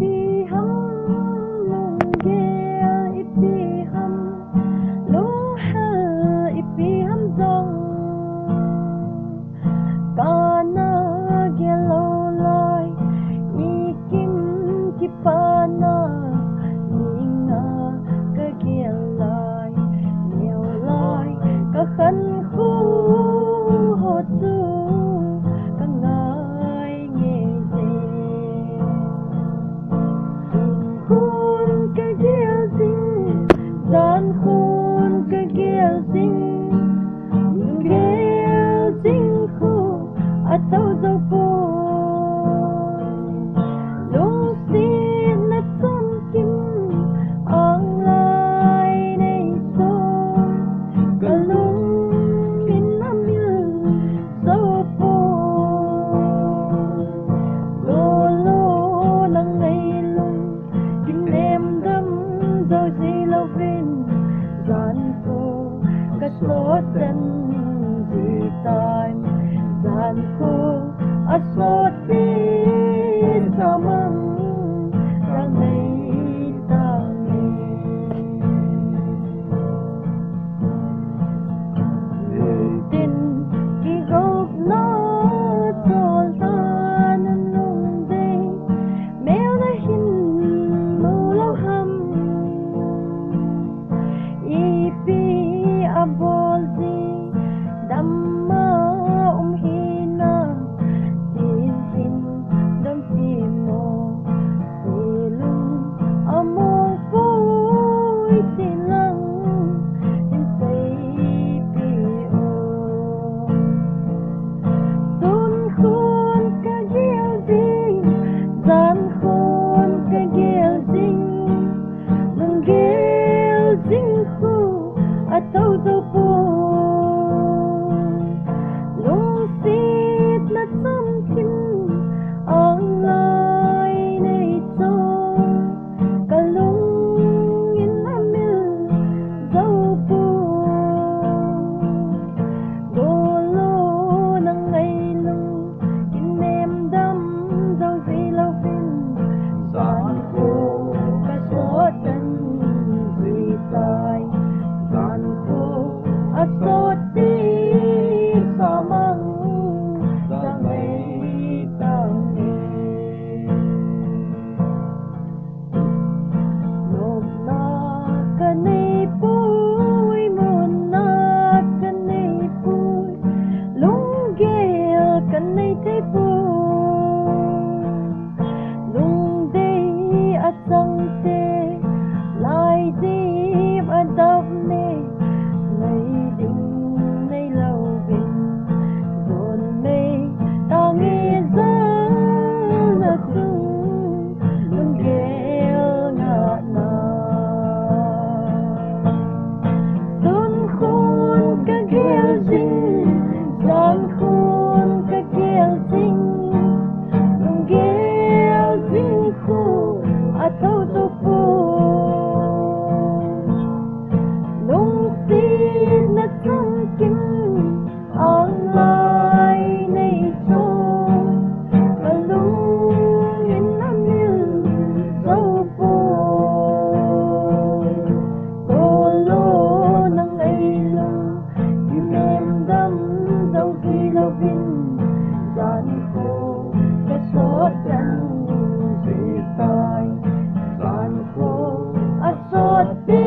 Epi ham lunggel Epi ham lunggel Epi ham dong kana gelo lai ikim kipana ninga ka gel lai nhiều lai ka khăn khu ho tu ka ngai nghe gì khôn ka gel ding gian khôn ka gel ding gel ding khu atau dâu cô lung xin na tâm kim ang lai này so cả lung in nam yêu dâu cô lô lô nang ngày lung kim em đâm dâu gì lâu bên gian cô cả số chân gì time gian cô asoti samang rangai tangi tin ki gop na tol tan nung day mel na hin mulo ham ipi abol di damma hina tin hin dam timo silung among pui silang in say pio sun khôn ka gel ding gian khôn ka gel ding lung gel ding khu atau dâu po lung xít na tâm kim ang lai này cho cả lung in amil dâu po đô lô nang ngày lung in em đâm dâu gì lâu bên gian khô cả số chân gì tai gian khô asoti samang rangai tangi nom na kanay pui mon na kanay pui lunggel kanay tay pui lung day asang te lai dim adab ne nay ding nay lâu vinh dồn mê ta nghe ra là tung lung gel ngạ na sun khôn ka gel ding gian khôn ka gel ding lung gel ding khu atau dâu po lung xin na tâm kim ang lai này cho cả lung in amil dâu po cô lô nang ngày lung kim em đâm dâu gì lâu bên gian khô cái số chân gì tai gian khô asoti